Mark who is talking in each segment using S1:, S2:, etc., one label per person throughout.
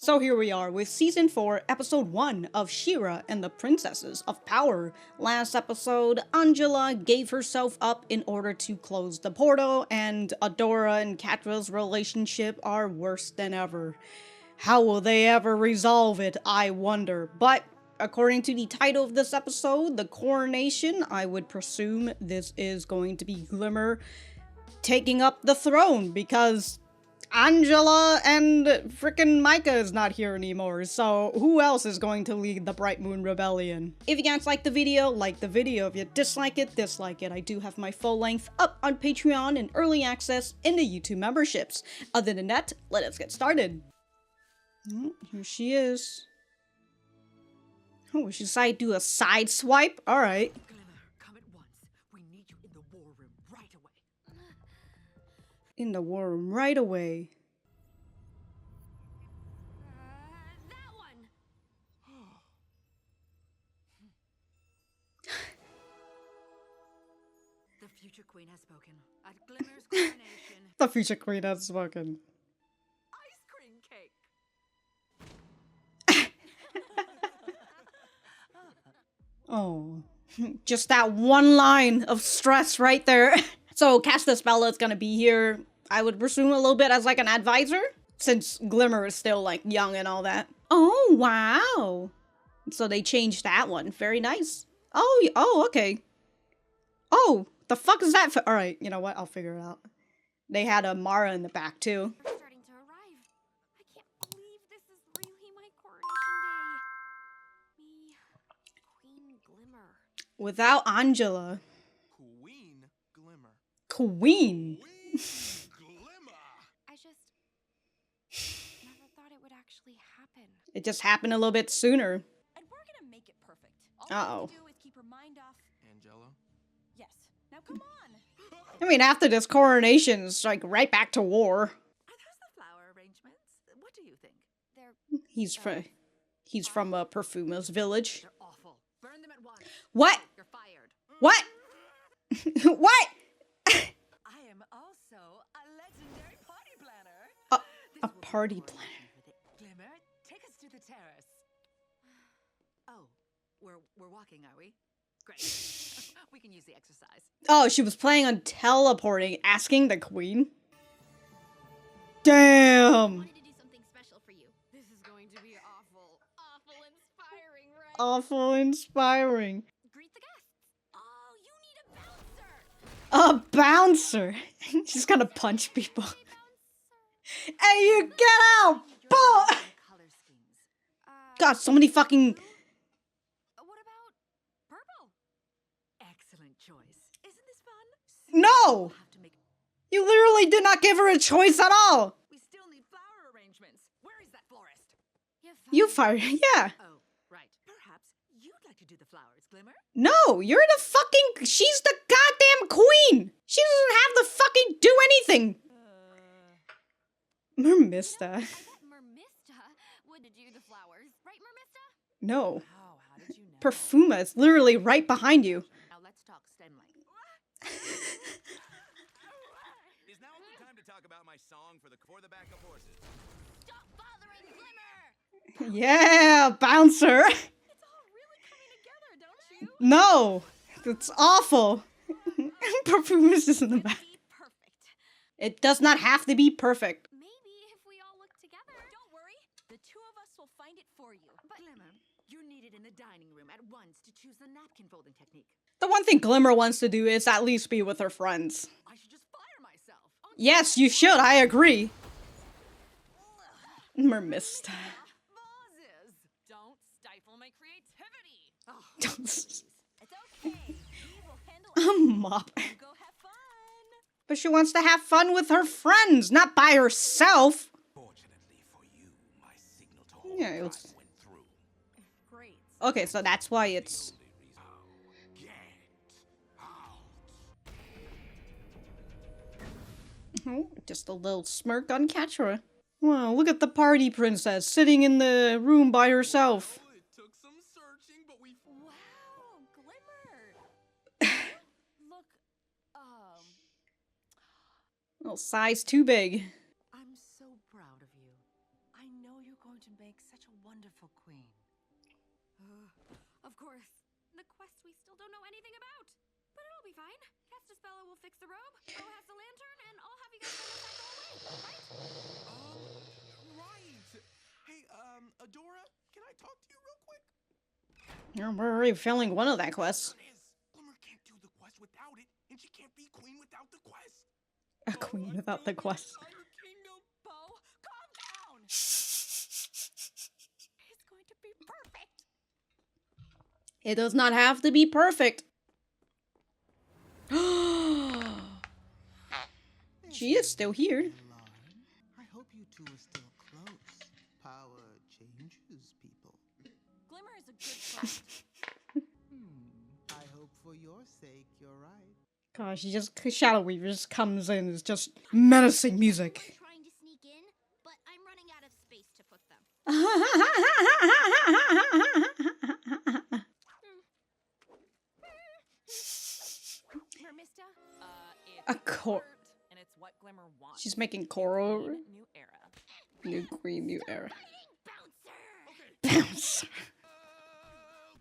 S1: So here we are with Season 4, Episode 1 of She-Ra and the Princesses of Power. Last episode, Angella gave herself up in order to close the portal, and Adora and Catra's relationship are worse than ever. How will they ever resolve it, I wonder? But according to the title of this episode, the coronation, I would presume this is going to be Glimmer taking up the throne, because Angella and frickin' Micah is not here anymore, so who else is going to lead the Bright Moon Rebellion? If you guys like the video, like the video. If you dislike it, dislike it. I do have my full length up on Patreon and early access in the YouTube memberships. Other than that, let us get started. Here she is. Oh, she decided to do a side swipe? Alright.
S2: Glimmer, come at once. We need you in the war room right away.
S1: In the war room right away.
S2: That one! The future queen has spoken. At Glimmer's coronation,
S1: The future queen has spoken.
S2: ice cream cake.
S1: Oh, just that one line of stress right there. So Castaspella is gonna be here, I would presume, a little bit as like an advisor, since Glimmer is still like young and all that. Oh, wow. So they changed that one. Very nice. Oh, okay. Oh, the fuck is that for? All right, you know what? I'll figure it out. They had a Mara in the back too.
S3: We're starting to arrive. I can't believe this is really my coronation day. Me, Queen Glimmer.
S1: Without Angela.
S4: Queen Glimmer.
S1: Queen.
S4: Glimmer.
S3: I just never thought it would actually happen.
S1: It just happened a little bit sooner.
S5: And we're gonna make it perfect. All you
S1: Uh-oh.
S5: have to do is keep her mind off.
S4: Angella.
S5: Yes. Now come on.
S1: I mean, after this coronation, it's like right back to war.
S2: Are those the flower arrangements? What do you think?
S3: They're
S1: He's from a perfumer's village.
S2: They're awful. Burn them at once.
S1: What?
S2: You're fired.
S1: What? What?
S2: I am also a legendary party planner.
S1: A
S2: This will be
S1: party
S2: more than
S1: planner.
S2: with it. Glimmer, take us to the terrace. Oh, we're walking, are we? Great. We can use the exercise.
S1: Oh, she was planning on teleporting, asking the queen. Damn.
S3: wanted to do something special for you.
S2: This is going to be awful.
S3: Awful inspiring, right?
S1: Awful inspiring.
S3: Greet the guests. Oh, you need a bouncer.
S1: A bouncer. She's gonna punch people.
S3: Hey, bouncer.
S1: Hey, you get out! Boom!
S2: Color schemes.
S1: God, so many fucking.
S3: What about purple?
S2: Excellent choice. Isn't this fun?
S1: No!
S2: We'll have to make.
S1: You literally did not give her a choice at all.
S2: We still need flower arrangements. Where is that florist?
S1: You fired. Yeah.
S2: Oh, right. Perhaps you'd like to do the flowers, Glimmer?
S1: No, you're the fucking. She's the goddamn queen. She doesn't have to fucking do anything. Mermista.
S3: I thought Mermista would do the flowers. Right, Mermista?
S1: No.
S2: Wow, how did you know?
S1: Perfuma is literally right behind you.
S2: Now let's talk stem length.
S4: Is now a good time to talk about my song for the backup horses?
S3: Stop bothering Glimmer!
S1: Yeah, bouncer.
S5: It's all really coming together, don't you?
S1: No, it's awful. Perfuma's just in the back.
S3: Be perfect.
S1: It does not have to be perfect.
S3: Maybe if we all look together.
S5: Don't worry. The two of us will find it for you.
S3: But
S2: Glimmer, you're needed in the dining room at once to choose the napkin folding technique.
S1: The one thing Glimmer wants to do is at least be with her friends.
S2: I should just fire myself.
S1: Yes, you should. I agree. Mermista.
S2: Vases.
S5: Don't stifle my creativity.
S2: Oh,
S5: It's okay. We will handle
S1: A
S5: it.
S1: mop.
S5: You go have fun.
S1: But she wants to have fun with her friends, not by herself.
S4: Fortunately for you, my signal to hold
S1: Yeah, it
S4: drive
S1: was-
S4: went through.
S5: Great.
S1: Okay, so that's why it's.
S4: Get out.
S1: Oh, just a little smirk on Catra. Wow, look at the party princess sitting in the room by herself.
S4: It took some searching, but we.
S5: Wow, Glimmer. Look,
S1: Little size too big.
S2: I'm so proud of you. I know you're going to would make such a wonderful queen.
S3: Of course. The quest we still don't know anything about. But it'll be fine. Castaspella will fix the robe, Bo has the lantern, and I'll have you guys go away, right?
S4: Right. Hey, Adora, can I talk to you real quick?
S1: We're already failing one of that quest.
S4: Glimmer can't do the quest without it, and she can't be queen without the quest.
S1: A queen without the quest.
S5: Entire kingdom, Bo. Calm down. It's going to be perfect.
S1: It does not have to be perfect. She is still here.
S6: I hope you two are still close. Power changes people.
S5: Glimmer is a good friend.
S6: I hope for your sake you're right.
S1: Gosh, she just Shadow Weaver just comes in. It's just menacing music.
S3: Trying to sneak in, but I'm running out of space to put them.
S5: Mermista?
S2: It's
S1: A cor-
S2: art, and it's what Glimmer wants.
S1: She's making
S2: New
S1: Koro.
S2: queen, new era.
S1: New queen, new era.
S3: Bouncer!
S1: Bounce.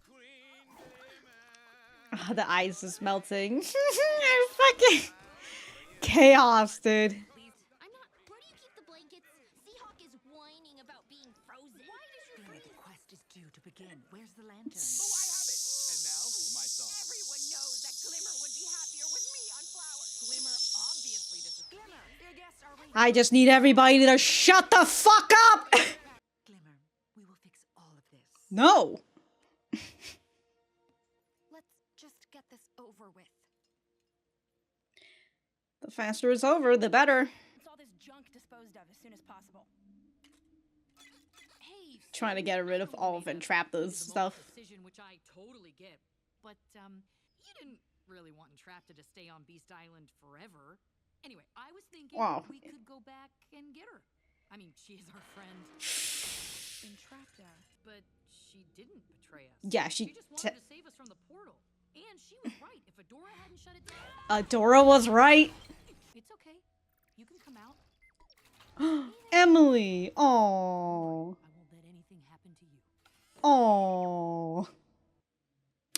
S4: Queen Glimmer.
S1: Oh, the ice is melting. Fucking chaos, dude.
S2: Please,
S3: I'm not. Where do you keep the blankets? Seahawk is whining about being frozen. Why does your
S2: Glimmer, the quest is due to begin. Where's the lantern?
S4: Oh, I have it. And now, my song.
S5: Everyone knows that Glimmer would be happier with me on flowers.
S2: Glimmer obviously doesn't.
S5: Glimmer, your guests are waiting.
S1: I just need everybody to shut the fuck up!
S2: Glimmer, we will fix all of this.
S1: No!
S3: Let's just get this over with.
S1: The faster it's over, the better.
S5: It's all this junk disposed of as soon as possible.
S2: Hey,
S1: Trying to get rid of all of Entrapta's stuff.
S2: Decision, which I totally get, but you didn't really want Entrapta to stay on Beast Island forever. Anyway, I was thinking
S1: Wow.
S2: we could go back and get her. I mean, she is our friend. Entrapta, but she didn't betray us.
S1: Yeah,
S2: She
S1: she
S2: just wanted to save us from the portal, and she was right. If Adora hadn't shut it down,
S1: Adora was right.
S2: it's okay. You can come out.
S1: Emily. Aww.
S2: I won't let anything happen to you.
S1: Aww.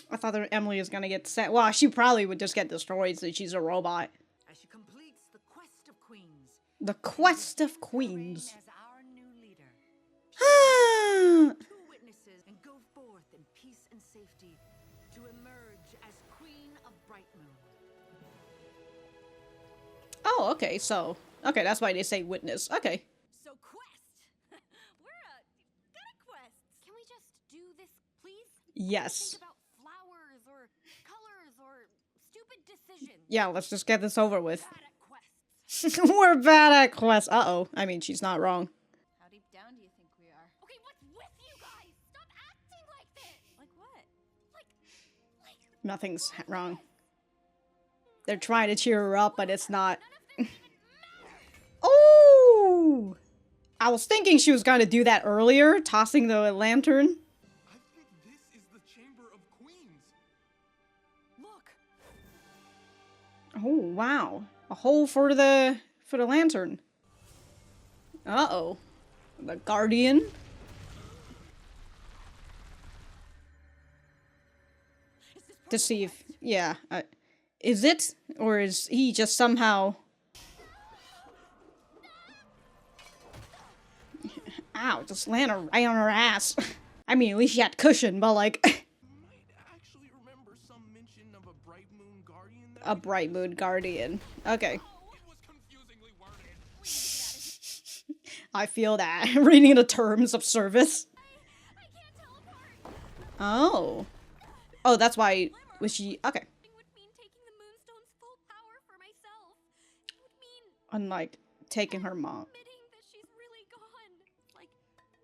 S1: I thought that Emily was gonna get sent. Well, she probably would just get destroyed since she's a robot.
S2: As she completes the quest of queens.
S1: The quest of
S2: Reign
S1: queens.
S2: as our new leader.
S1: oh,
S2: Two witnesses and go forth in peace and safety to emerge as Queen of Bright Moon.
S1: okay, so. Okay, that's why they say witness. Okay.
S5: So quest. We're good at quests.
S3: Can we just do this, please?
S1: Yes.
S3: Think about flowers or colors or stupid decisions.
S1: Yeah, let's just get this over with.
S5: Bad at quests.
S1: We're bad at quests. Uh-oh. I mean, she's not wrong.
S5: How deep down do you think we are?
S3: Okay, what's with you guys? Stop acting like this.
S5: Like what?
S3: Like
S1: Nothing's wrong. They're trying to cheer her up, but it's not. Oh! I was thinking she was going to do that earlier, tossing the lantern.
S4: I think this is the Chamber of Queens.
S2: Look,
S1: Oh, wow. A hole for the lantern. Uh-oh. The Guardian. To see if, yeah. Is it? Or is he just somehow... Ow, just landed right on her ass. I mean, at least she had cushion, but like...
S4: Might actually remember some mention of a Bright Moon Guardian that
S1: A Bright Moon Guardian. Okay.
S4: It was confusingly worded.
S1: I feel that. Reading the terms of service.
S3: I can't teleport.
S1: Oh. Oh, that's why... Was she... Okay.
S3: It would mean taking the Moonstone's full power for myself. It would mean
S1: Unlike taking her mom.
S3: admitting that she's really gone. Like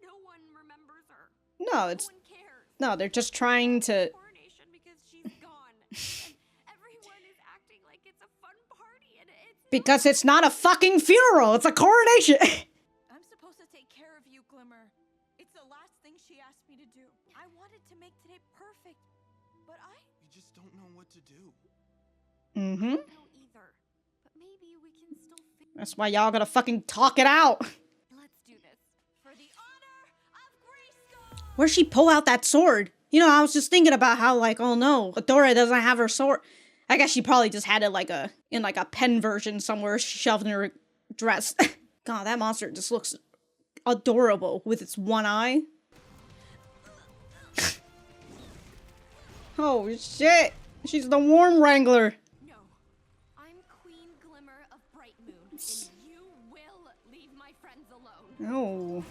S3: no one remembers her.
S1: No, it's...
S3: No one cares.
S1: No, they're just trying to...
S3: Coronation because she's gone. And everyone is acting like it's a fun party and it's
S1: Because it's not a fucking funeral, it's a coronation!
S5: I'm supposed to take care of you, Glimmer. It's the last thing she asked me to do. I wanted to make today perfect, but
S4: We just don't know what to do.
S1: Mm-hmm.
S3: no either. But maybe we can still figure.
S1: That's why y'all gotta fucking talk it out!
S3: Let's do this.
S5: for the honor of
S1: Where'd she pull out that sword? You know, I was just thinking about how, like, oh no, Adora doesn't have her sword. I guess she probably just had it in like a pen version somewhere shoved in her dress. God, that monster just looks adorable with its one eye. Oh shit! She's the Worm Wrangler.
S3: No, I'm Queen Glimmer of Bright Moon, and you will leave my friends alone.
S1: Oh.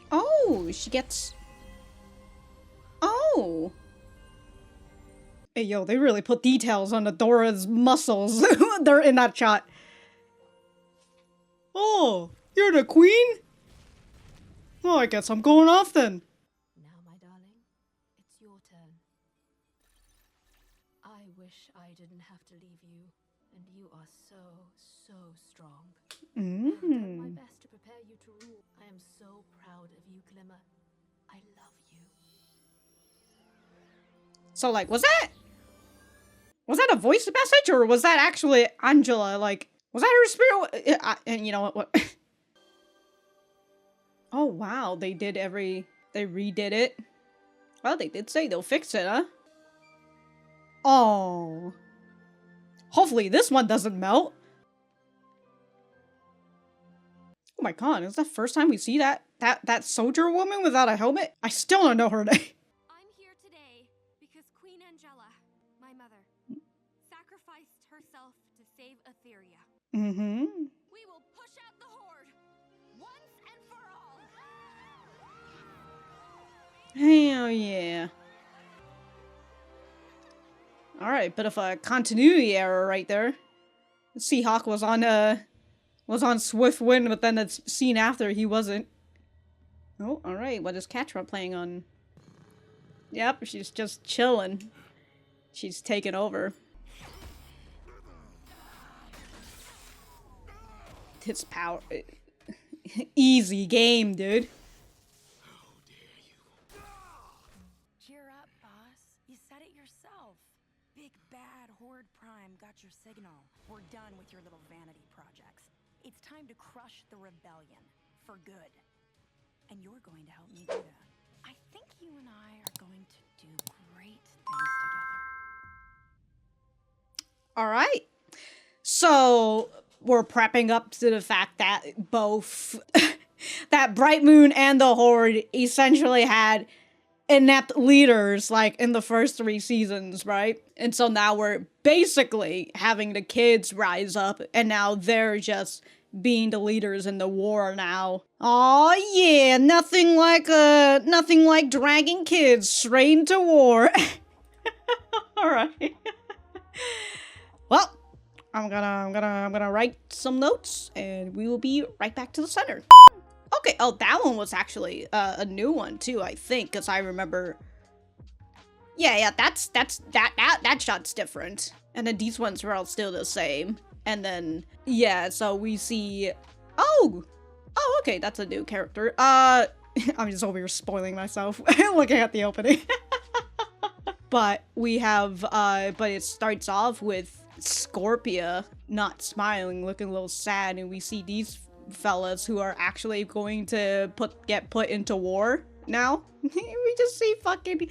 S1: Oh, she gets... Oh. Hey, yo, they really put details on Adora's muscles. They're in that shot. Oh, you're the queen? Oh, I guess I'm going off then.
S7: Now, my darling, it's your turn. I wish I didn't have to leave you, and you are so, so strong. I've done my best to prepare you to rule. I am so proud of you, Glimmer. I love you.
S1: So, like, was that a voice message, or was that actually Angella? Like, was that her spirit? And you know what? Oh, wow, they redid it. Well, they did say they'll fix it, huh? Oh. Hopefully this one doesn't melt. Oh my god, is that the first time we see that soldier woman without a helmet? I still don't know her name.
S3: I'm here today because Queen Angella, my mother, sacrificed herself to save Etheria.
S1: Mm-hmm.
S3: We will push out the Horde once and for all.
S1: Hell yeah. Alright, bit of a continuity error right there. Seahawk was on Swift Wind, but then the scene after he wasn't. Oh, alright, what is Catra playing on? Yep, she's just chilling. She's taken over. It's power. Easy game, dude.
S5: Cheer up, boss. You said it yourself. Big bad Horde Prime got your signal. We're done with your little vanity projects. It's time to crush the rebellion for good. And you're going to help me do that. I think you and I are going to do great things together.
S1: Alright. So, we're prepping up to the fact that both that Bright Moon and the Horde essentially had inept leaders, like, in the first 3 seasons, right? And so now we're basically having the kids rise up, and now they're just being the leaders in the war now. Aw, yeah, nothing like dragging kids straight into war. Alright. Well, I'm gonna write some notes, and we will be right back to the center. Okay, oh, that one was actually a new one too, I think, because I remember. Yeah, that shot's different, and then these ones were all still the same. And then yeah, so we see. Oh, okay, that's a new character. I'm just over here spoiling myself looking at the opening. But we have but it starts off with Scorpia not smiling, looking a little sad, and we see these fellas who are actually going to get put into war now. We just see fucking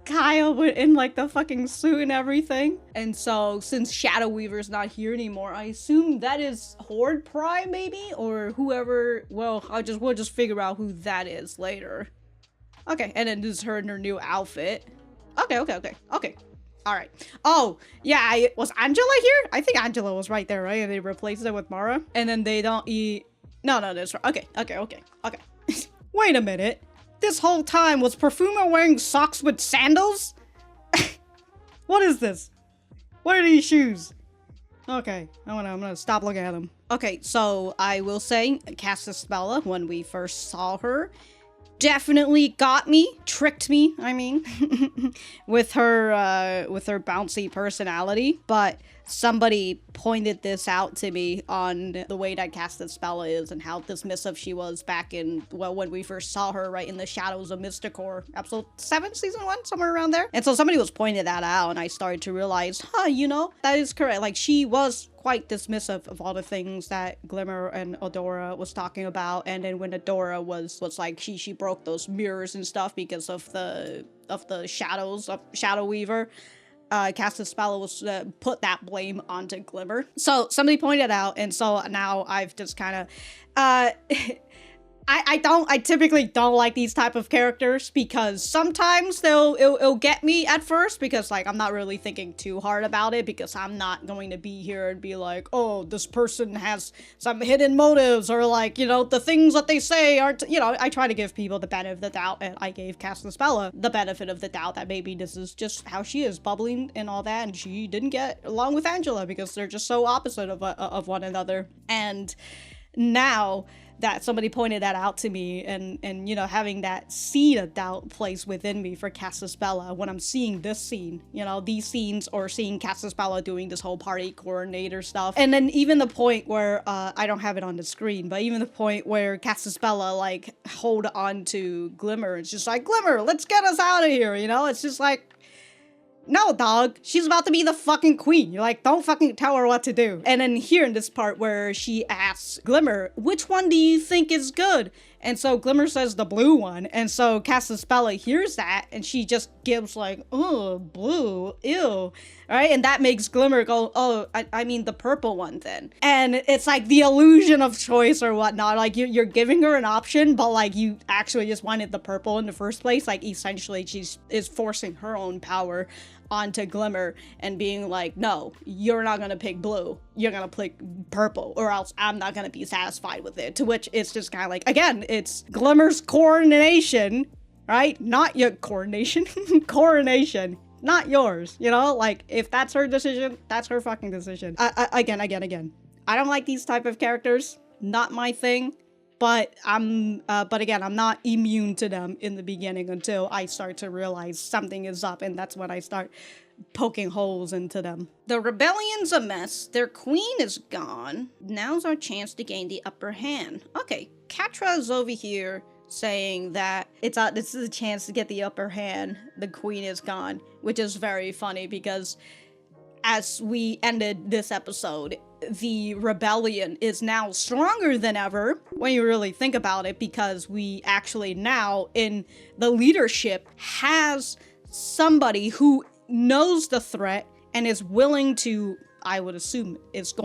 S1: Kyle in like the fucking suit and everything. And so since Shadow Weaver's not here anymore, I assume that is Horde Prime maybe, or whoever. Well, we'll just figure out who that is later. Okay, and then this is her in her new outfit. Okay. All right. Oh, yeah, was Angela here? I think Angela was right there, right? And they replaced it with Mara. And then they don't eat. No, that's right. Okay. Wait a minute. This whole time was Perfuma wearing socks with sandals? What is this? What are these shoes? Okay, I'm gonna stop looking at them. Okay, so I will say Castaspella, when we first saw her, definitely got me, tricked me, I mean, with her bouncy personality. But somebody pointed this out to me on the way that Castaspella is and how dismissive she was back in, well, when we first saw her, right, in the Shadows of Mysticor, episode 7, season 1, somewhere around there. And so somebody was pointing that out, and I started to realize, you know, that is correct. Like, she was quite dismissive of all the things that Glimmer and Adora was talking about. And then when Adora was like, she broke those mirrors and stuff because of the shadows of Shadow Weaver, Castaspella was put that blame onto Glimmer. So somebody pointed out, and so now I've just kind of I typically don't like these type of characters because sometimes it'll get me at first because, like, I'm not really thinking too hard about it because I'm not going to be here and be like, oh, this person has some hidden motives, or, like, you know, the things that they say aren't, you know, I try to give people the benefit of the doubt, and I gave Castaspella the benefit of the doubt that maybe this is just how she is, bubbling and all that, and she didn't get along with Angella because they're just so opposite of one another. And now that somebody pointed that out to me, and you know, having that seed of doubt placed within me for Castaspella when I'm seeing this scene, you know, these scenes, or seeing Castaspella doing this whole party coordinator stuff. And then even the point where, I don't have it on the screen, but even the point where Castaspella, like, hold on to Glimmer, it's just like, Glimmer, let's get us out of here, you know? It's just like, no, dog. She's about to be the fucking queen. You're like, don't fucking tell her what to do. And then here in this part where she asks Glimmer, which one do you think is good? And so Glimmer says the blue one. And so Castaspella hears that, and she just gives like, oh, blue, ew. Right? And that makes Glimmer go, oh, I mean the purple one then. And it's like the illusion of choice or whatnot. Like, you're giving her an option, but like, you actually just wanted the purple in the first place. Like, essentially she is forcing her own power onto Glimmer and being like, no, you're not gonna pick blue, you're gonna pick purple, or else I'm not gonna be satisfied with it. To which it's just kind of like, again, it's Glimmer's coronation, right? Not your coronation. Coronation, not yours, you know? Like, if that's her decision, that's her fucking decision. Again, I don't like these type of characters, not my thing. But again, I'm not immune to them in the beginning until I start to realize something is up, and that's when I start poking holes into them. The rebellion's a mess. Their queen is gone. Now's our chance to gain the upper hand. Okay, Catra is over here saying that this is a chance to get the upper hand. The queen is gone, which is very funny because as we ended this episode, the rebellion is now stronger than ever when you really think about it, because we actually now in the leadership has somebody who knows the threat and is willing to, I would assume, is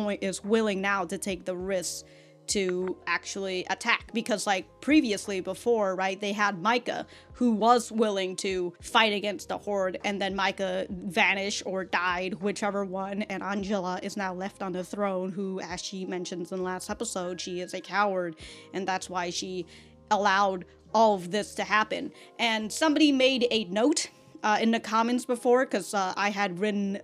S1: willing now to take the risk to actually attack. Because like previously, before, right, they had Micah who was willing to fight against the Horde, and then Micah vanished or died, whichever one, and Angella is now left on the throne, who, as she mentions in the last episode, she is a coward, and that's why she allowed all of this to happen. And somebody made a note in the comments before, because I had written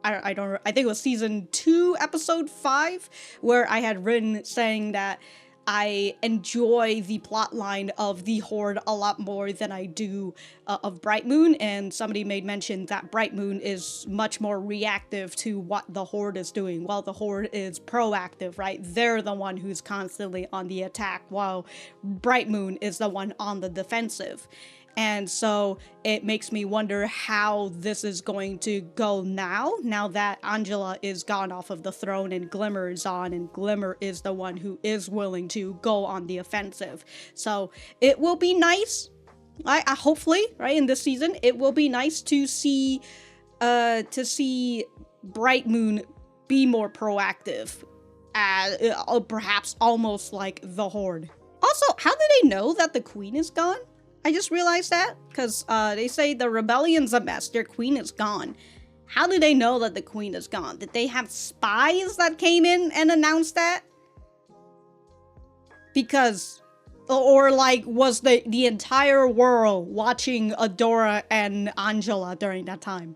S1: I think it was season 2, episode 5, where I had written saying that I enjoy the plotline of the Horde a lot more than I do of Bright Moon, and somebody made mention that Bright Moon is much more reactive to what the Horde is doing, while the Horde is proactive, right? They're the one who's constantly on the attack, while Bright Moon is the one on the defensive. And so it makes me wonder how this is going to go now that Angella is gone off of the throne and Glimmer is on, and Glimmer is the one who is willing to go on the offensive. So it will be nice, hopefully, right, in this season, it will be nice to see Bright Moon be more proactive, perhaps almost like the Horde. Also, how do they know that the queen is gone? I just realized that, because they say the rebellion's a mess, their queen is gone. How do they know that the queen is gone? Did they have spies that came in and announced that? Because, or like, was the entire world watching Adora and Angella during that time?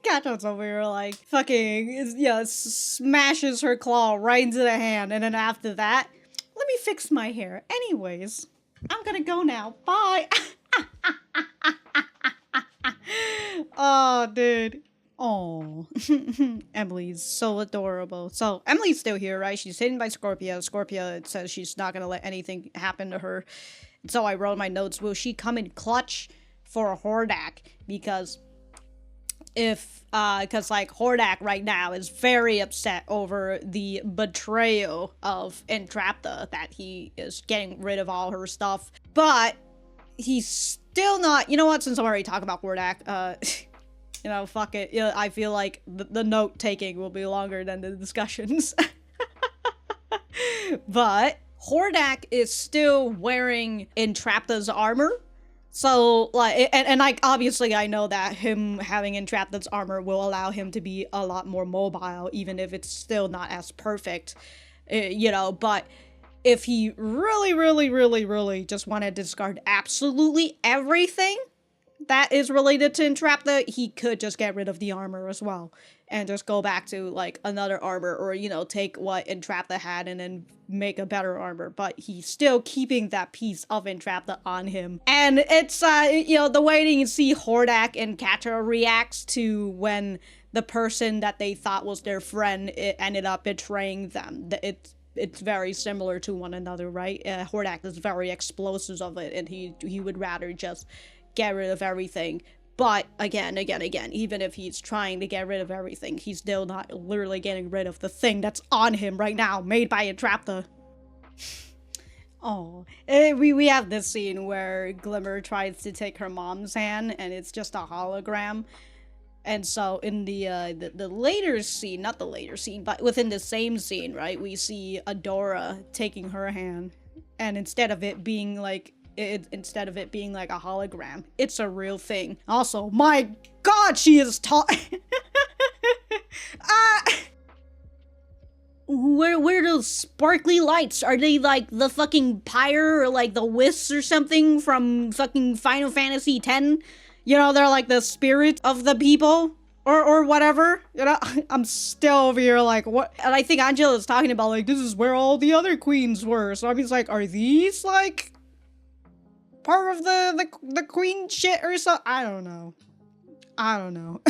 S1: Catra's over here like fucking, smashes her claw right into the hand, and then after that, let me fix my hair. Anyways, I'm gonna go now. Bye. Oh, dude. Oh, Emily's so adorable. So Emily's still here, right? She's hidden by Scorpia. Scorpia says she's not gonna let anything happen to her. So I wrote my notes. Will she come in clutch for Hordak? Because like Hordak right now is very upset over the betrayal of Entrapta, that he is getting rid of all her stuff. But he's still not, you know what, since I'm already talking about Hordak, you know, fuck it. Yeah, I feel like the note taking will be longer than the discussions. But Hordak is still wearing Entrapta's armor. So, like, and like, obviously I know that him having Entrapta's armor will allow him to be a lot more mobile, even if it's still not as perfect, you know, but if he really just want to discard absolutely everything that is related to Entrapta, he could just get rid of the armor as well and just go back to like another armor, or, you know, take what Entrapta had and then make a better armor. But he's still keeping that piece of Entrapta on him. And it's, you know, the way that you see Hordak and Catra reacts to when the person that they thought was their friend ended up betraying them. It's very similar to one another, right? Hordak is very explosive of it, and he would rather just get rid of everything. But again, even if he's trying to get rid of everything, he's still not literally getting rid of the thing that's on him right now, made by Entrapta. Oh, we have this scene where Glimmer tries to take her mom's hand, and it's just a hologram. And so in the later scene, not the later scene, but within the same scene, right, we see Adora taking her hand, and instead of it being like a hologram, it's a real thing. Also, my god, she is tall. Where those sparkly lights? Are they like the fucking pyre or like the wisps or something from fucking Final Fantasy X? You know, they're like the spirit of the people or whatever. You know, I'm still over here like, what? And I think Angela is talking about like, this is where all the other queens were. So I mean, it's like, are these like part of the queen shit or something? I don't know.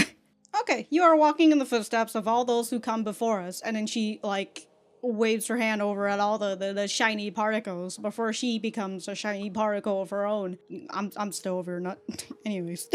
S1: Okay, you are walking in the footsteps of all those who come before us, and then she like waves her hand over at all the shiny particles before she becomes a shiny particle of her own. I'm still over, not anyways.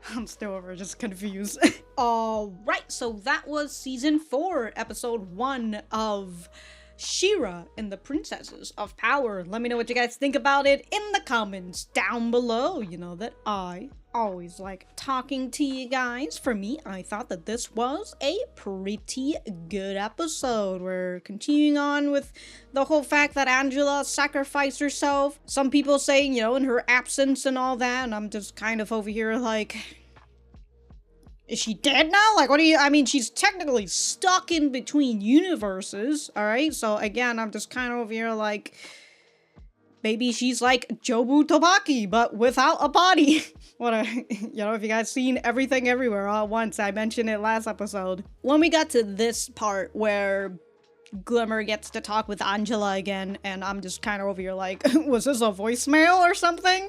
S1: I'm still over, just confused. Alright, so that was season 4, episode 1 of She-Ra and the Princesses of Power. Let me know what you guys think about it in the comments down below. You know that I always like talking to you guys. For me, I thought that this was a pretty good episode. We're continuing on with the whole fact that Angella sacrificed herself. Some people saying, you know, in her absence and all that, and I'm just kind of over here like, is she dead now? Like, what do you, I mean, she's technically stuck in between universes, alright? So again, I'm just kind of over here like, maybe she's like Jobu Tobaki, but without a body. You know, if you guys seen Everything Everywhere All at Once, I mentioned it last episode. When we got to this part where Glimmer gets to talk with Angella again, and I'm just kind of over here like, was this a voicemail or something?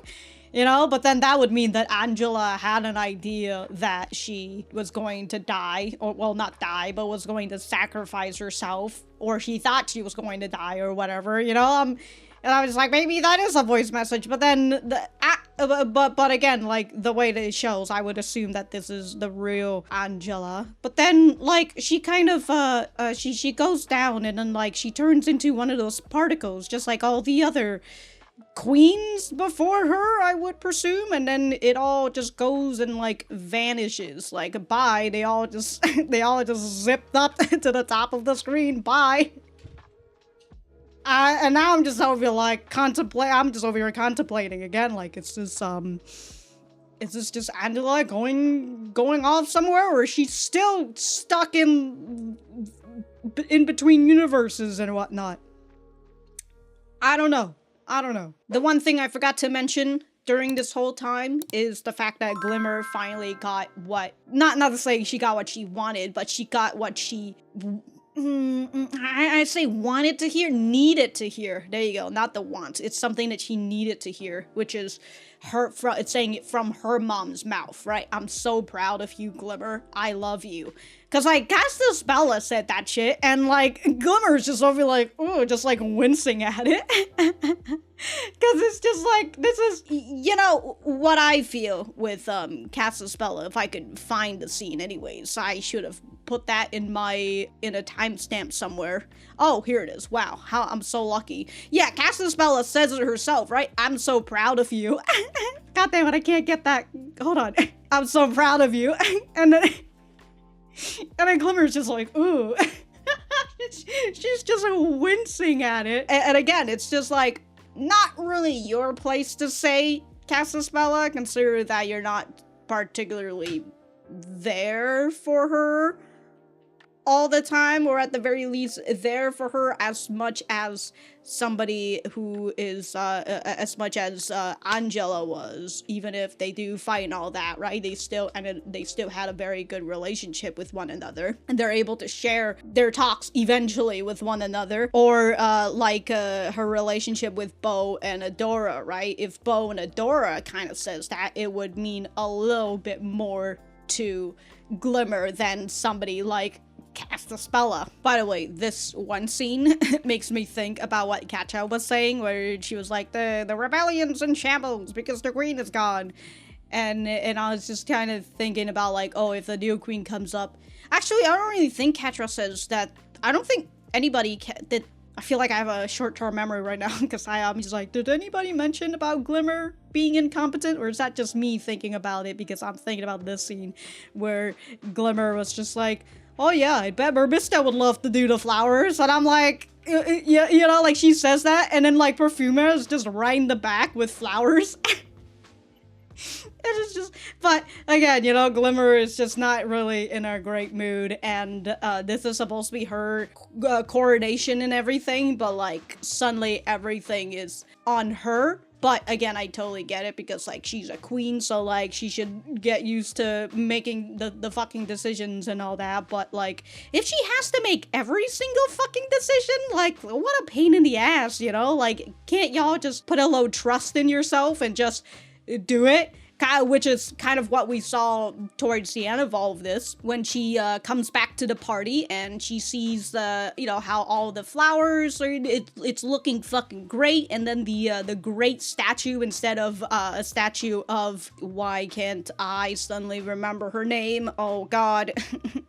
S1: You know, but then that would mean that Angella had an idea that she was going to die, or well, not die, but was going to sacrifice herself, or she thought she was going to die or whatever, you know? And I was like, maybe that is a voice message, but then but again, like the way that it shows, I would assume that this is the real Angella. But then like she kind of she goes down, and then like she turns into one of those particles, just like all the other queens before her, I would presume, and then it all just goes and like vanishes, like bye. They all just zipped up to the top of the screen. Bye. And now I'm just over here like I'm just over here contemplating again, like is this just Angela going off somewhere, or is she still stuck in between universes and whatnot? I don't know. The one thing I forgot to mention during this whole time is the fact that Glimmer finally got what, not to say she got what she wanted, but she got what she I say wanted to hear, needed to hear. There you go, not the want. It's something that she needed to hear, which is it's saying it from her mom's mouth, right? I'm so proud of you, Glimmer. I love you. Cause like Castaspella said that shit, and like Glimmer's just over like, ooh, just like wincing at it. Cause it's just like, this is, you know, what I feel with Castaspella. If I could find the scene anyways, I should have put that in a timestamp somewhere. Oh, here it is. Wow, how I'm so lucky. Yeah, Castaspella says it herself, right? I'm so proud of you. God damn it, I can't get that. Hold on. I'm so proud of you. And then Glimmer's just like, ooh. She's just wincing at it. And again, it's just like, not really your place to say, Castaspella, considering that you're not particularly there for her all the time, or at the very least there for her as much as somebody who is as much as Angella was. Even if they do fight and all that, right? They still had a very good relationship with one another, and they're able to share their talks eventually with one another. Or like her relationship with Bo and Adora, right? If Bo and Adora kind of says that, it would mean a little bit more to Glimmer than somebody like Castaspella. By the way, this one scene makes me think about what Katja was saying, where she was like, the rebellion's in shambles because the queen is gone. And I was just kind of thinking about like, oh, if the new queen comes up. Actually, I don't really think Katja says that. I don't think anybody did. I feel like I have a short-term memory right now, because I'm just like, did anybody mention about Glimmer being incompetent? Or is that just me thinking about it because I'm thinking about this scene where Glimmer was just like, oh yeah, I bet Mermista would love to do the flowers. And I'm like, yeah, you know, like she says that, and then like Perfumer is just right in the back with flowers. It's just, but again, you know, Glimmer is just not really in a great mood, and this is supposed to be her coronation and everything, but like suddenly everything is on her. But again, I totally get it, because like she's a queen, so like she should get used to making the fucking decisions and all that. But like, if she has to make every single fucking decision, like what a pain in the ass, you know? Like, can't y'all just put a little trust in yourself and just do it? Which is kind of what we saw towards the end of all of this, when she comes back to the party and she sees you know, how all the flowers are, it's looking fucking great, and then the great statue, instead of a statue of, why can't I suddenly remember her name? Oh god.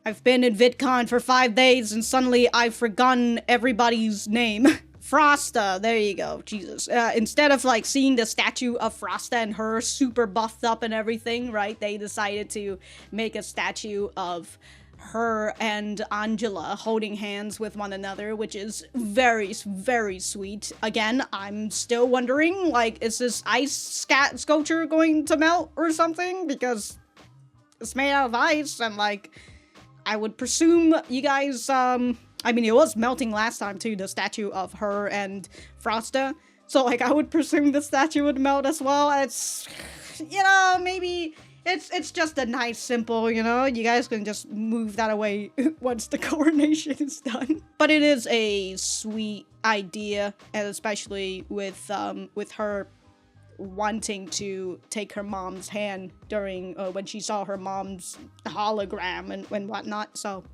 S1: I've been in VidCon for 5 days and suddenly I've forgotten everybody's name. Frosta, there you go, Jesus. Instead of like seeing the statue of Frosta and her super buffed up and everything, right, they decided to make a statue of her and Angella holding hands with one another, which is very, very sweet. Again, I'm still wondering, like, is this ice sculpture going to melt or something? Because it's made out of ice, and like, I would presume you guys, I mean, it was melting last time too, the statue of her and Frosta. So like, I would presume the statue would melt as well. It's, you know, maybe it's just a nice, simple, you know, you guys can just move that away once the coronation is done. But it is a sweet idea, and especially with her wanting to take her mom's hand during when she saw her mom's hologram and whatnot. So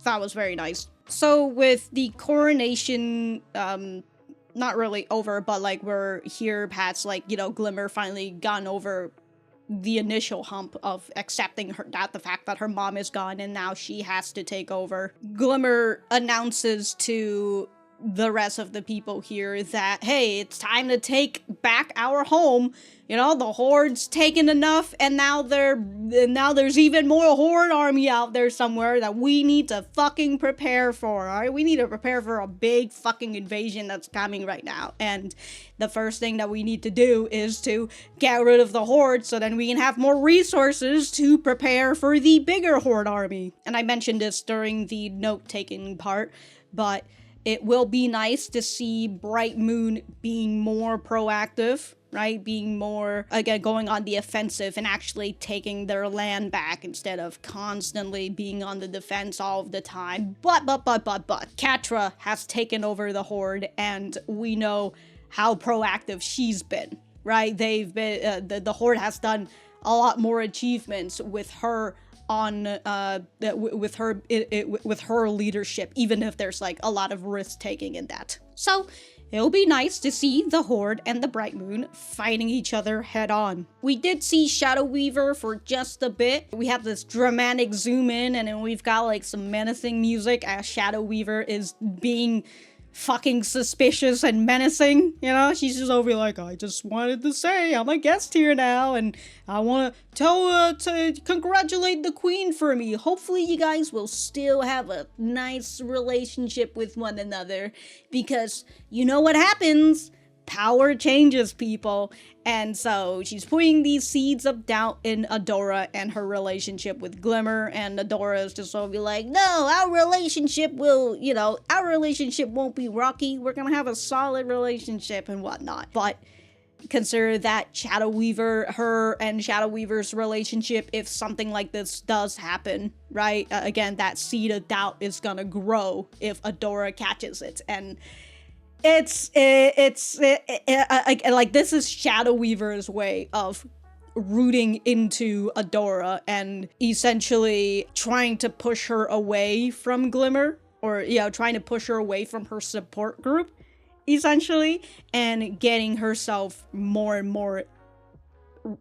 S1: that was very nice. So with the coronation, not really over, but like we're here past, like, you know, Glimmer finally gotten over the initial hump of accepting the fact that her mom is gone and now she has to take over. Glimmer announces to the rest of the people here that, hey, it's time to take back our home. You know, the Horde's taken enough, and now there's even more Horde army out there somewhere that we need to fucking prepare for, alright? We need to prepare for a big fucking invasion that's coming right now. And the first thing that we need to do is to get rid of the Horde, so then we can have more resources to prepare for the bigger Horde army. And I mentioned this during the note-taking part, but It will be nice to see Bright Moon being more proactive, right? Being more, again, going on the offensive and actually taking their land back instead of constantly being on the defense all of the time. But, Catra has taken over the Horde, and we know how proactive she's been, right? They've been, the Horde has done a lot more achievements with her on with her leadership, even if there's like a lot of risk taking in that. So it'll be nice to see the Horde and the Bright Moon fighting each other head on. We did see Shadow Weaver for just a bit. We have this dramatic zoom in, and then we've got like some menacing music as Shadow Weaver is being fucking suspicious and menacing, you know? She's just over like, I just wanted to say I'm a guest here now, and I want to congratulate the queen for me. Hopefully you guys will still have a nice relationship with one another, because you know what happens? Power changes people. And so she's putting these seeds of doubt in Adora and her relationship with Glimmer, and Adora is just sort of like, no, our relationship won't be rocky. We're gonna have a solid relationship and whatnot. But consider that Shadow Weaver, her and Shadow Weaver's relationship, if something like this does happen, right? Again, that seed of doubt is gonna grow if Adora catches it. And like, this is Shadow Weaver's way of rooting into Adora and essentially trying to push her away from Glimmer, or, you know, trying to push her away from her support group, essentially, and getting herself more and more,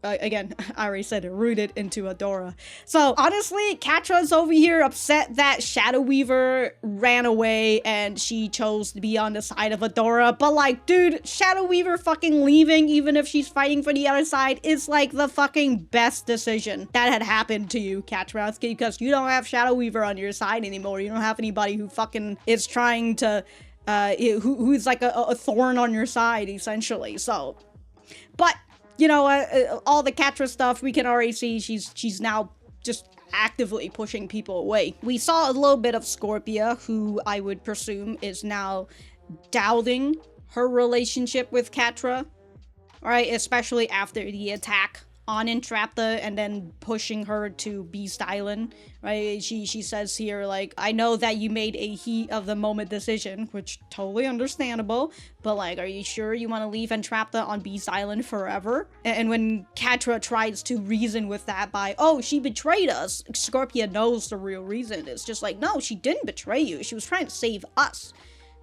S1: again, I already said it, rooted into Adora. So honestly, Catra's over here upset that Shadow Weaver ran away and she chose to be on the side of Adora. But like, dude, Shadow Weaver fucking leaving, even if she's fighting for the other side, is like the fucking best decision that had happened to you, Catra, because you don't have Shadow Weaver on your side anymore. You don't have anybody who fucking is trying to, who's like a thorn on your side, essentially. So, but you know, all the Catra stuff, we can already see she's now just actively pushing people away. We saw a little bit of Scorpia, who I would presume is now doubting her relationship with Catra, right? Especially after the attack on Entrapta and then pushing her to Beast Island, right? She says here, like, I know that you made a heat of the moment decision, which totally understandable, but like, are you sure you want to leave Entrapta on Beast Island forever? And when Catra tries to reason with that by, oh, she betrayed us, Scorpia knows the real reason. It's just like, no, she didn't betray you. She was trying to save us,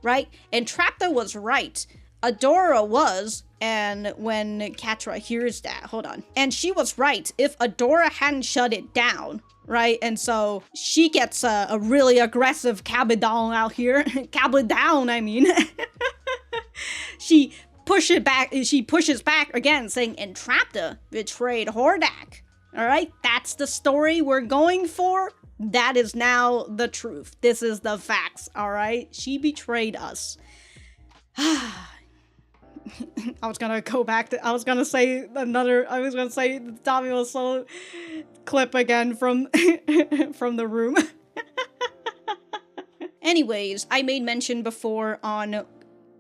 S1: right? Entrapta was right. Adora was, and when Catra hears that, hold on, and she was right, if Adora hadn't shut it down, right? And so she gets a really aggressive cabadon out here, cabadon, I mean. She pushes back again, saying Entrapta betrayed Hordak, all right? That's the story we're going for. That is now the truth. This is the facts, all right? She betrayed us. I was gonna say the Tommy was so clip again from from the room. Anyways, I made mention before on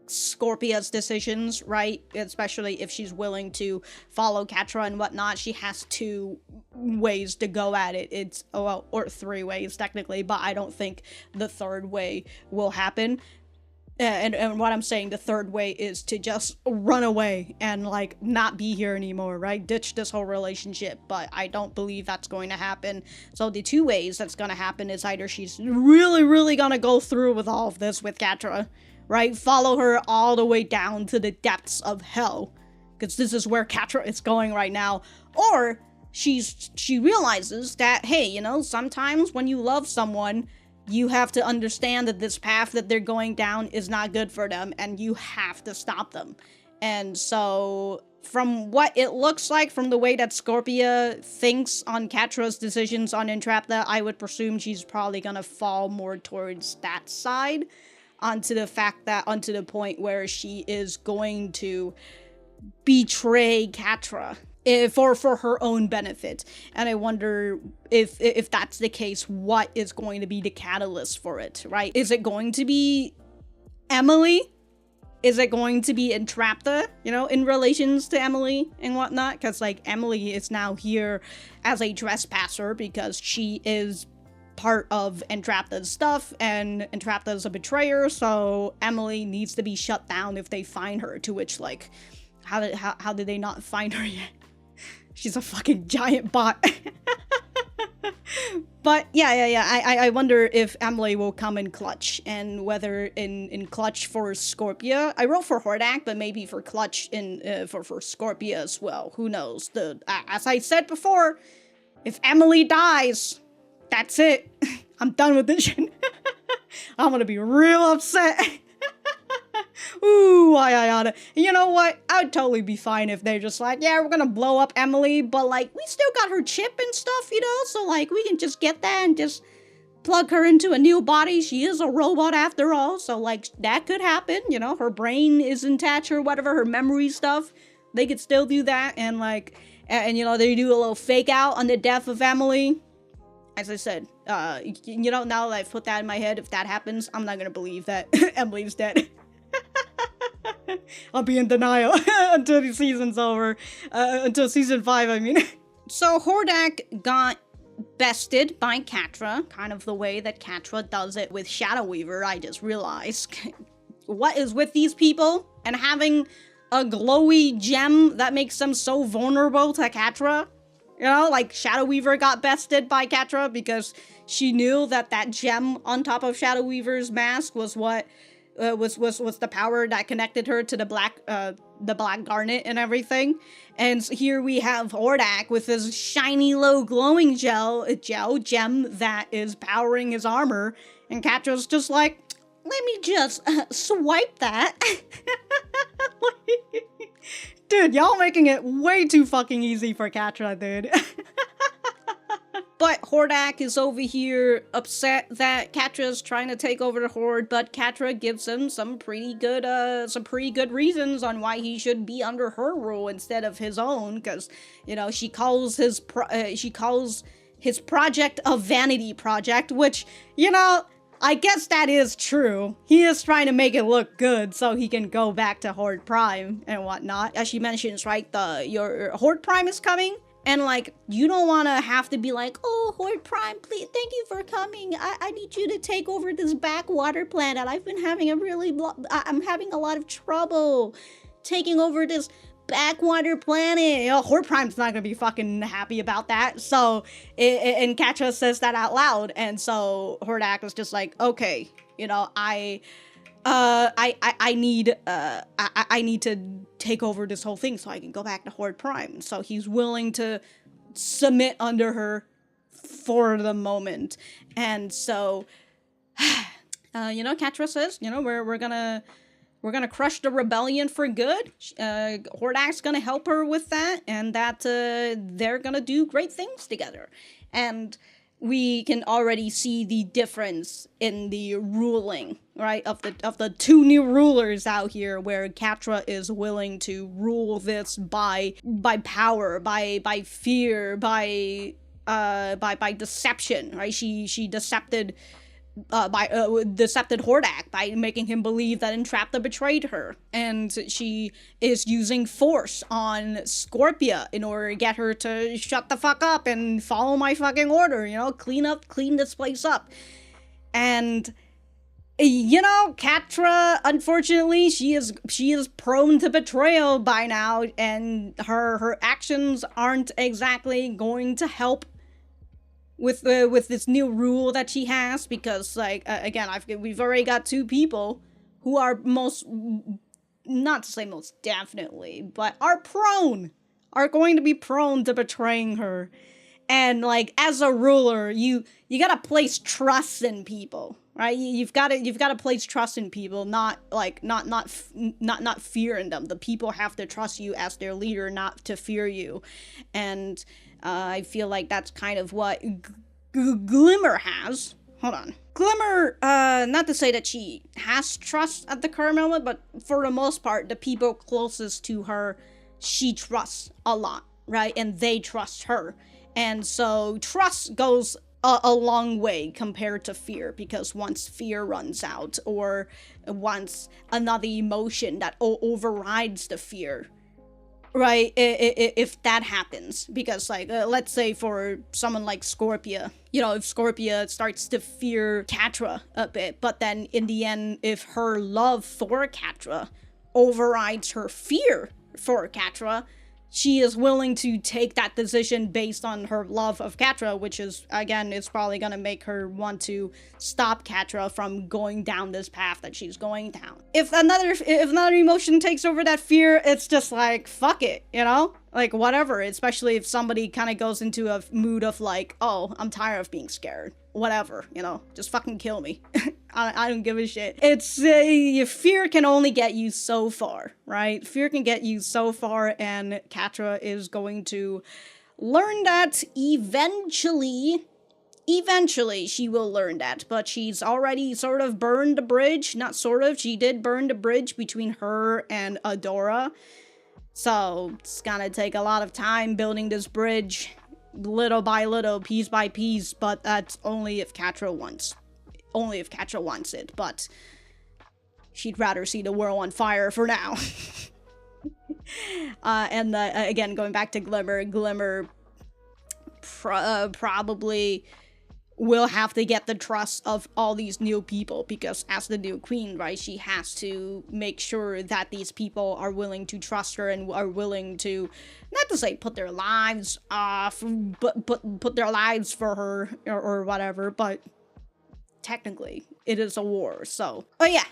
S1: Scorpia's decisions, right? Especially if she's willing to follow Catra and whatnot. She has 2 ways to go at it. It's, well, or 3 ways technically, but I don't think the 3rd way will happen. And what I'm saying, the 3rd way is to just run away and, like, not be here anymore, right? Ditch this whole relationship, but I don't believe that's going to happen. So the 2 ways that's going to happen is either she's really, really going to go through with all of this with Catra, right? Follow her all the way down to the depths of hell, because this is where Catra is going right now. Or she realizes that, hey, you know, sometimes when you love someone, you have to understand that this path that they're going down is not good for them, and you have to stop them. And so, from what it looks like, from the way that Scorpia thinks on Catra's decisions on Entrapta, I would presume she's probably gonna fall more towards that side, onto the point where she is going to betray Catra. For her own benefit. And I wonder if that's the case, what is going to be the catalyst for it, right? Is it going to be Emily? Is it going to be Entrapta, you know, in relations to Emily and whatnot? Because, like, Emily is now here as a trespasser because she is part of Entrapta's stuff, and Entrapta's a betrayer, so Emily needs to be shut down if they find her, to which, like, how did they not find her yet? She's a fucking giant bot. But yeah, I wonder if Emily will come in clutch, and whether in clutch for Scorpia. I wrote for Hordak, but maybe for clutch for Scorpia as well. Who knows? As I said before, if Emily dies, that's it. I'm done with this shit. I'm gonna be real upset. Ooh, I you know what? I would totally be fine if they're just like, yeah, we're gonna blow up Emily, but like, we still got her chip and stuff, you know? So like, we can just get that and just plug her into a new body. She is a robot after all, so like, that could happen, you know? Her brain is intact or whatever, her memory stuff. They could still do that, and like, and you know, they do a little fake out on the death of Emily. As I said, you know, now that I've put that in my head, if that happens, I'm not gonna believe that Emily's dead. I'll be in denial until the season's over. Until season 5, I mean. So Hordak got bested by Catra, kind of the way that Catra does it with Shadow Weaver, I just realized. What is with these people? And having a glowy gem that makes them so vulnerable to Catra? You know, like Shadow Weaver got bested by Catra because she knew that that gem on top of Shadow Weaver's mask was what was the power that connected her to the black garnet and everything. And here we have Hordak with his shiny little glowing gem that is powering his armor, and Catra's just like, let me just swipe that. Dude, y'all making it way too fucking easy for Catra, dude. But Hordak is over here upset that Catra's trying to take over the Horde, but Catra gives him some pretty good reasons on why he should be under her rule instead of his own, because, you know, she calls his project a vanity project, which, you know, I guess that is true. He is trying to make it look good so he can go back to Horde Prime and whatnot. As she mentions, right, your Horde Prime is coming. And, like, you don't want to have to be like, oh, Horde Prime, please, thank you for coming. I need you to take over this backwater planet. I've been having I'm having a lot of trouble taking over this backwater planet. You know, Horde Prime's not going to be fucking happy about that. So, and Catra says that out loud. And so Hordak was just like, okay, you know, I need to take over this whole thing so I can go back to Horde Prime. So he's willing to submit under her for the moment. And so, you know, Catra says, you know, we're gonna crush the rebellion for good. Hordak's gonna help her with that, and that they're gonna do great things together. And we can already see the difference in the ruling, right, of the two new rulers out here, where Catra is willing to rule this by power, by fear, by deception, right? She decepted Hordak by making him believe that Entrapta betrayed her, and she is using force on Scorpia in order to get her to shut the fuck up and follow my fucking order, you know, clean this place up. And, you know, Catra, unfortunately, she is prone to betrayal by now, and her actions aren't exactly going to help with this new rule that she has, because, like, again, we've already got two people who are not to say most definitely, but are going to be prone to betraying her. And, like, as a ruler, you gotta place trust in people, right? You've gotta place trust in people, not fear in them. The people have to trust you as their leader, not to fear you. And I feel like that's kind of what Glimmer has. Hold on. Glimmer, not to say that she has trust at the current moment, but for the most part, the people closest to her, she trusts a lot, right? And they trust her. And so trust goes a long way compared to fear, because once fear runs out, or once another emotion that overrides the fear, right, if that happens, because like let's say for someone like Scorpia, you know, if Scorpia starts to fear Catra a bit, but then in the end, if her love for Catra overrides her fear for Catra, she is willing to take that decision based on her love of Catra, which is, again, it's probably gonna make her want to stop Catra from going down this path that she's going down. If another emotion takes over that fear, it's just like, fuck it, you know? Like, whatever, especially if somebody kind of goes into a mood of like, oh, I'm tired of being scared. Whatever, you know, just fucking kill me. I don't give a shit. It's, fear can only get you so far, right? Fear can get you so far, and Catra is going to learn that eventually. Eventually, she will learn that, but she's already sort of burned the bridge. Not sort of, she did burn the bridge between her and Adora. So, it's gonna take a lot of time building this bridge, little by little, piece by piece, but that's only if Catra wants. Only if Catra wants it, but she'd rather see the world on fire for now. And again, going back to Glimmer probably will have to get the trust of all these new people, because as the new queen, right, she has to make sure that these people are willing to trust her and are willing to, not to say put their lives off, but put their lives for her or whatever, but technically it is a war. So, oh yeah,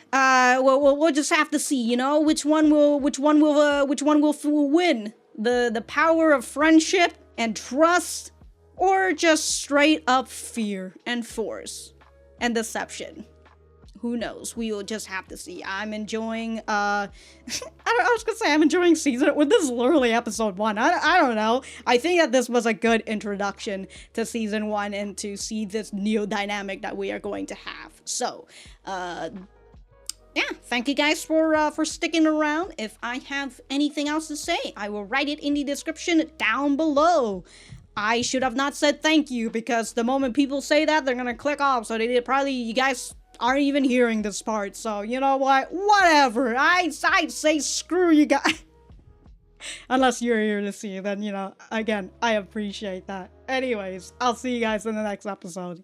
S1: we'll just have to see, you know, which one will win, the power of friendship and trust, or just straight up fear and force and deception. Who knows? We will just have to see. I'm enjoying, I was gonna say I'm enjoying season, well, this is literally episode 1. I don't know. I think that this was a good introduction to season 1 and to see this new dynamic that we are going to have. So, yeah, thank you guys for sticking around. If I have anything else to say, I will write it in the description down below. I should have not said thank you, because the moment people say that, they're gonna click off, so you guys aren't even hearing this part, so you know what? Whatever. I say screw you guys. Unless you're here to see, then, you know, again, I appreciate that. Anyways, I'll see you guys in the next episode.